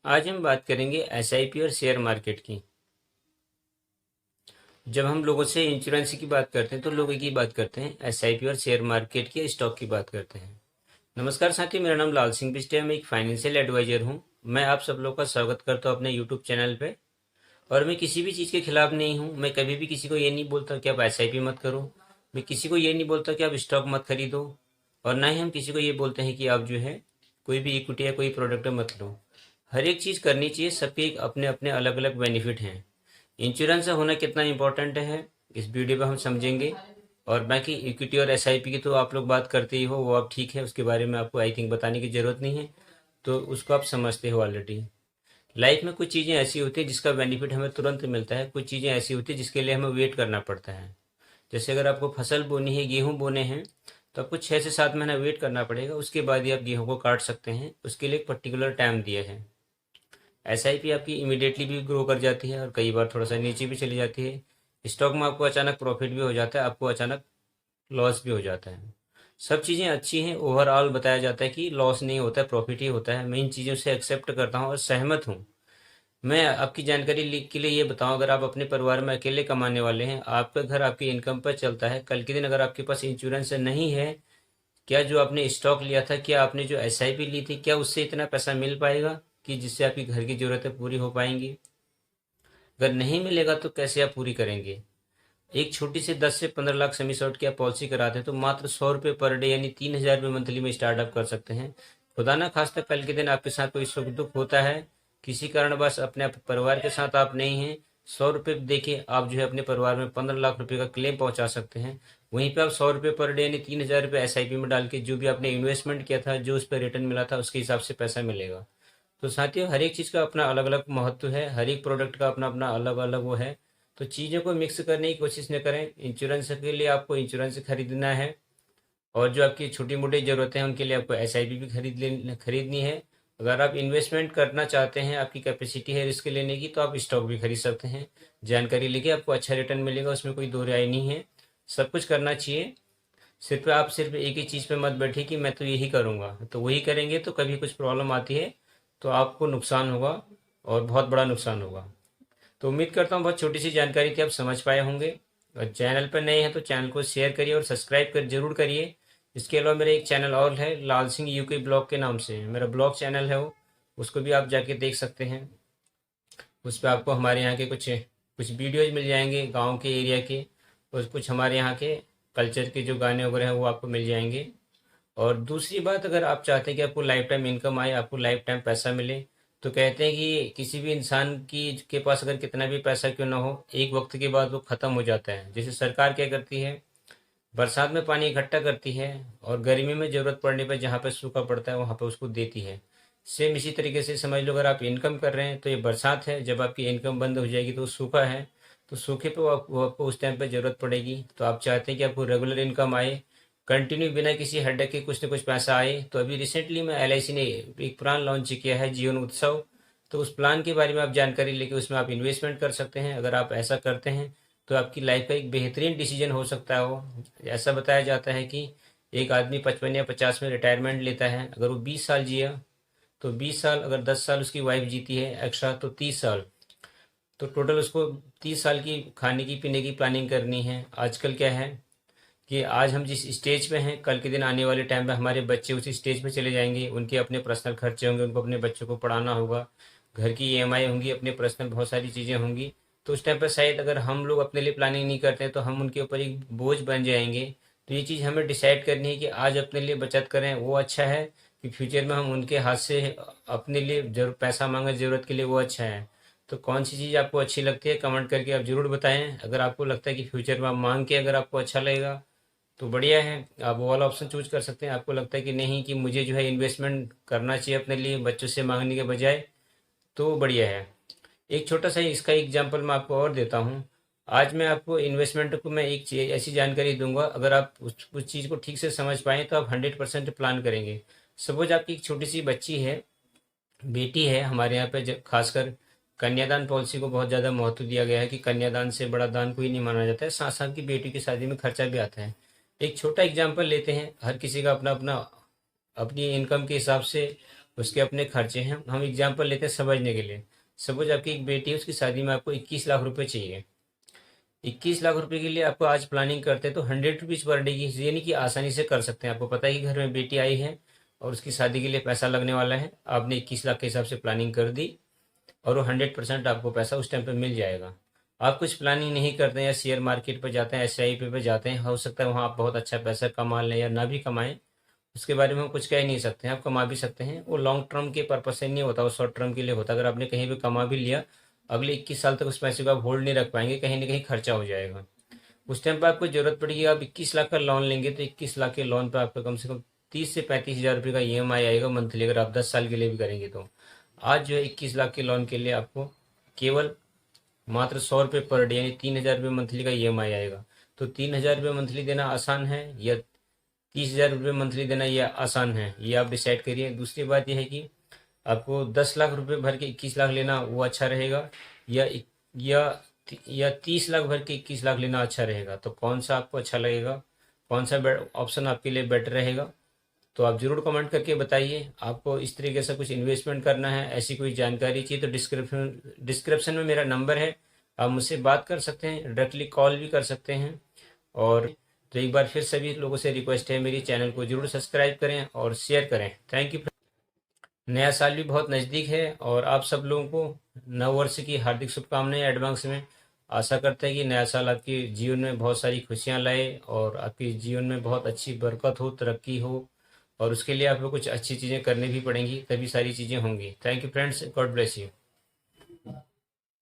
आज हम बात करेंगे एसआईपी और शेयर मार्केट की। जब हम लोगों से इंश्योरेंस की बात करते हैं तो लोग एक ही बात करते हैं, एसआईपी और शेयर मार्केट की स्टॉक की बात करते हैं। नमस्कार साथियों, मेरा नाम लाल सिंह बिष्ट है। मैं एक फाइनेंशियल एडवाइजर हूं। मैं आप सब लोग का स्वागत करता हूं अपने यूट्यूब चैनल पे। और मैं किसी भी चीज़ के खिलाफ नहीं हूं। मैं कभी भी किसी को ये नहीं बोलता कि आप एसआईपी मत करो। मैं किसी को ये नहीं बोलता कि आप स्टॉक मत खरीदो। और ना ही हम किसी को ये बोलते हैं कि आप जो है कोई भी इक्विटी या कोई प्रोडक्ट मत लो। हर एक चीज़ करनी चाहिए, सबके एक अपने अपने अलग अलग बेनिफिट हैं। इंश्योरेंस होना कितना इंपॉर्टेंट है इस वीडियो में हम समझेंगे। और बाकी इक्विटी और एसआईपी की तो आप लोग बात करते ही हो, वो आप ठीक है, उसके बारे में आपको आई थिंक बताने की ज़रूरत नहीं है। तो उसको आप समझते हो ऑलरेडी। लाइफ में कुछ चीज़ें ऐसी होती है जिसका बेनिफिट हमें तुरंत मिलता है, कुछ चीज़ें ऐसी होती है जिसके लिए हमें वेट करना पड़ता है। जैसे अगर आपको फसल बोनी है, गेहूँ बोने हैं, तो आपको 6 से 7 महीना वेट करना पड़ेगा, उसके बाद ही आप गेहूँ को काट सकते हैं। उसके लिए एक पर्टिकुलर टाइम दिया है। एसआईपी आपकी इमीडिएटली भी ग्रो कर जाती है और कई बार थोड़ा सा नीचे भी चली जाती है। स्टॉक में आपको अचानक प्रॉफिट भी हो जाता है, आपको अचानक लॉस भी हो जाता है। सब चीज़ें अच्छी हैं, ओवरऑल बताया जाता है कि लॉस नहीं होता है, प्रॉफिट ही होता है। मैं इन चीज़ों से एक्सेप्ट करता हूँ और सहमत हूँ। मैं आपकी जानकारी के लिए ये बताऊं, अगर आप अपने परिवार में अकेले कमाने वाले हैं, आपका घर आपकी इनकम पर चलता है, कल के दिन अगर आपके पास इंश्योरेंस नहीं है, क्या जो आपने स्टॉक लिया था, क्या आपने जो एसआईपी ली थी, क्या उससे इतना पैसा मिल पाएगा कि जिससे आपकी घर की ज़रूरतें पूरी हो पाएंगी? अगर नहीं मिलेगा तो कैसे आप पूरी करेंगे? एक छोटी सी 10 से 15 लाख सेमी शॉर्ट की आप पॉलिसी कराते हैं तो मात्र 100 रुपये पर डे यानी 3,000 रुपये मंथली में स्टार्टअप कर सकते हैं। खुदा ना खास्ता कल के दिन आपके साथ कोई सुख दुख होता है, किसी कारणवश अपने परिवार के साथ आप नहीं हैं, 100 रुपये देके आप जो है अपने परिवार में 15 लाख रुपये का क्लेम पहुंचा सकते हैं। वहीं पे आप 100 रुपये पर डे यानी 3,000 रुपये एसआईपी में डाल के जो भी आपने इन्वेस्टमेंट किया था, जो उस पर रिटर्न मिला था, उसके हिसाब से पैसा मिलेगा। तो साथियों, हर एक चीज़ का अपना अलग अलग महत्व है, हर एक प्रोडक्ट का अपना अपना अलग अलग वो है। तो चीज़ों को मिक्स करने की कोशिश न करें। इंश्योरेंस के लिए आपको इंश्योरेंस खरीदना है, और जो आपकी छोटी मोटी ज़रूरतें हैं उनके लिए आपको एसआईपी भी खरीदनी है। अगर आप इन्वेस्टमेंट करना चाहते हैं, आपकी कैपेसिटी है रिस्क लेने की, तो आप स्टॉक भी खरीद सकते हैं। जानकारी लेके आपको अच्छा रिटर्न मिलेगा, उसमें कोई दो राय नहीं है। सब कुछ करना चाहिए। सिर्फ आप सिर्फ एक ही चीज़ पे मत बैठिए कि मैं तो यही करूँगा, तो वही करेंगे तो कभी कुछ प्रॉब्लम आती है तो आपको नुकसान होगा, और बहुत बड़ा नुकसान होगा। तो उम्मीद करता हूँ बहुत छोटी सी जानकारी थी, आप समझ पाए होंगे। और चैनल पर नए हैं तो चैनल को शेयर करिए और सब्सक्राइब कर जरूर करिए। इसके अलावा मेरा एक चैनल और है, लाल सिंह यूके ब्लॉग के नाम से मेरा ब्लॉग चैनल है वो, उसको भी आप जाके देख सकते हैं। उस पर आपको हमारे यहाँ के कुछ कुछ वीडियोज मिल जाएंगे, गांव के एरिया के, और कुछ हमारे यहाँ के कल्चर के जो गाने वगैरह हैं वो आपको मिल जाएंगे। और दूसरी बात, अगर आप चाहते हैं कि आपको लाइफ टाइम इनकम आए, आपको लाइफ टाइम पैसा मिले, तो कहते हैं कि किसी भी इंसान की के पास अगर कितना भी पैसा क्यों ना हो, एक वक्त के बाद वो ख़त्म हो जाता है। जैसे सरकार क्या करती है, बरसात में पानी इकट्ठा करती है, और गर्मी में ज़रूरत पड़ने पर जहाँ पे सूखा पड़ता है वहाँ पे उसको देती है। सेम इसी तरीके से समझ लो, अगर आप इनकम कर रहे हैं तो ये बरसात है, जब आपकी इनकम बंद हो जाएगी तो सूखा है। तो सूखे पे आपको उस टाइम पे ज़रूरत पड़ेगी। तो आप चाहते हैं कि आपको रेगुलर इनकम आए, कंटिन्यू बिना किसी हेडेक के कुछ न कुछ पैसा आए। तो अभी रिसेंटली में एलआईसी ने एक प्लान लॉन्च किया है, जीवन उत्सव। तो उस प्लान के बारे में आप जानकारी लेके उसमें आप इन्वेस्टमेंट कर सकते हैं। अगर आप ऐसा करते हैं तो आपकी लाइफ का एक बेहतरीन डिसीजन हो सकता है वो। ऐसा बताया जाता है कि एक आदमी 55 या 50 में रिटायरमेंट लेता है, अगर वो 20 साल जिया तो 20 साल, अगर 10 साल उसकी वाइफ जीती है एक्स्ट्रा तो 30 साल, तो टोटल उसको 30 साल की खाने की पीने की प्लानिंग करनी है। आजकल क्या है कि आज हम जिस स्टेज पे हैं, कल के दिन आने वाले टाइम पे हमारे बच्चे उसी स्टेज पे चले जाएंगे, उनके अपने पर्सनल खर्चे होंगे, उनको अपने बच्चों को पढ़ाना होगा, घर की ईएमआई होंगी, अपने पर्सनल बहुत सारी चीज़ें होंगी। तो उस टाइम पर शायद अगर हम लोग अपने लिए प्लानिंग नहीं करते हैं तो हम उनके ऊपर एक बोझ बन जाएंगे। तो ये चीज़ हमें डिसाइड करनी है कि आज अपने लिए बचत करें, वो अच्छा है कि फ्यूचर में हम उनके हाथ से अपने लिए जरूर पैसा मांगे ज़रूरत के लिए, वो अच्छा है। तो कौन सी चीज़ आपको अच्छी लगती है कमेंट करके आप ज़रूर बताएं। अगर आपको लगता है कि फ्यूचर में आप मांग के अगर आपको अच्छा लगेगा तो बढ़िया है, आप वो वाला ऑप्शन चूज कर सकते हैं। आपको लगता है कि नहीं, कि मुझे जो है इन्वेस्टमेंट करना चाहिए अपने लिए बच्चों से मांगने के बजाय, तो बढ़िया है। एक छोटा सा इसका एग्जांपल मैं आपको और देता हूँ। आज मैं आपको इन्वेस्टमेंट को मैं एक ऐसी जानकारी दूंगा, अगर आप उस चीज़ को ठीक से समझ पाएँ तो आप 100% प्लान करेंगे। सपोज आपकी एक छोटी सी बच्ची है, बेटी है, हमारे यहाँ पे खासकर कन्यादान पॉलिसी को बहुत ज़्यादा महत्व दिया गया है कि कन्यादान से बड़ा दान कोई नहीं माना जाता है। साथ साथ की बेटी की शादी में खर्चा भी आता है। एक छोटा एग्जाम्पल लेते हैं, हर किसी का अपना अपना अपनी इनकम के हिसाब से उसके अपने खर्चे हैं। हम एग्जाम्पल लेते हैं समझने के लिए। सपोज आपकी एक बेटी है, उसकी शादी में आपको 21 लाख रुपए चाहिए। 21 लाख रुपए के लिए आपको आज प्लानिंग करते हैं तो 100 रुपीज़ पर डे की, यानी कि आसानी से कर सकते हैं। आपको पता है कि घर में बेटी आई है और उसकी शादी के लिए पैसा लगने वाला है, आपने 21 लाख के हिसाब से प्लानिंग कर दी और वो 100% आपको पैसा उस टाइम पे मिल जाएगा। आप कुछ प्लानिंग नहीं करते हैं या शेयर मार्केट पर जाते हैं, SIP पे जाते हैं, हो सकता है वहाँ आप बहुत अच्छा पैसा कमा लें या ना भी कमाएं, उसके बारे में हम कुछ कह ही नहीं सकते हैं। आप कमा भी सकते हैं, वो लॉन्ग टर्म के पर्पज से नहीं होता, वो शॉर्ट टर्म के लिए होता है। अगर आपने कहीं भी कमा भी लिया, अगले 21 साल तक उस पैसे को आप होल्ड नहीं रख पाएंगे, कहीं ना कहीं खर्चा हो जाएगा। उस टाइम पर आपको जरूरत पड़ेगी, आप 21 लाख का लोन लेंगे तो 21 लाख के लोन पर आपका कम से कम 30 से 35 हज़ार रुपये का EMI आएगा मंथली, अगर आप 10 साल के लिए भी करेंगे तो। आज जो है 21 लाख के लोन के लिए आपको केवल मात्र 100 रुपये पर डे, यानी 3 हज़ार रुपये मंथली का EMI आएगा। तो 3 हज़ार रुपये मंथली देना आसान है या 30 हज़ार रुपये मंथली देना ये आसान है, ये आप डिसाइड करिए। दूसरी बात यह है कि आपको 10 लाख रुपए भर के 21 लाख लेना वो अच्छा रहेगा, या या या 30 लाख भर के 21 लाख लेना अच्छा रहेगा। तो कौन सा आपको अच्छा लगेगा, कौन सा ऑप्शन आपके लिए बेटर रहेगा, तो आप जरूर कमेंट करके बताइए। आपको इस तरीके से कुछ इन्वेस्टमेंट करना है, ऐसी कोई जानकारी चाहिए तो डिस्क्रिप्शन में मेरा नंबर है, आप मुझसे बात कर सकते हैं, डायरेक्टली कॉल भी कर सकते हैं। और तो एक बार फिर सभी लोगों से रिक्वेस्ट है, मेरी चैनल को जरूर सब्सक्राइब करें और शेयर करें। Thank you. नया साल भी बहुत नज़दीक है और आप सब लोगों को नव वर्ष की हार्दिक शुभकामनाएं एडवांस में। आशा करते हैं कि नया साल आपके जीवन में बहुत सारी खुशियां लाए और आपके जीवन में बहुत अच्छी बरकत हो, तरक्की हो, और उसके लिए आपको कुछ अच्छी चीज़ें करनी भी पड़ेंगी, तभी सारी चीज़ें होंगी। Thank you friends, God bless you.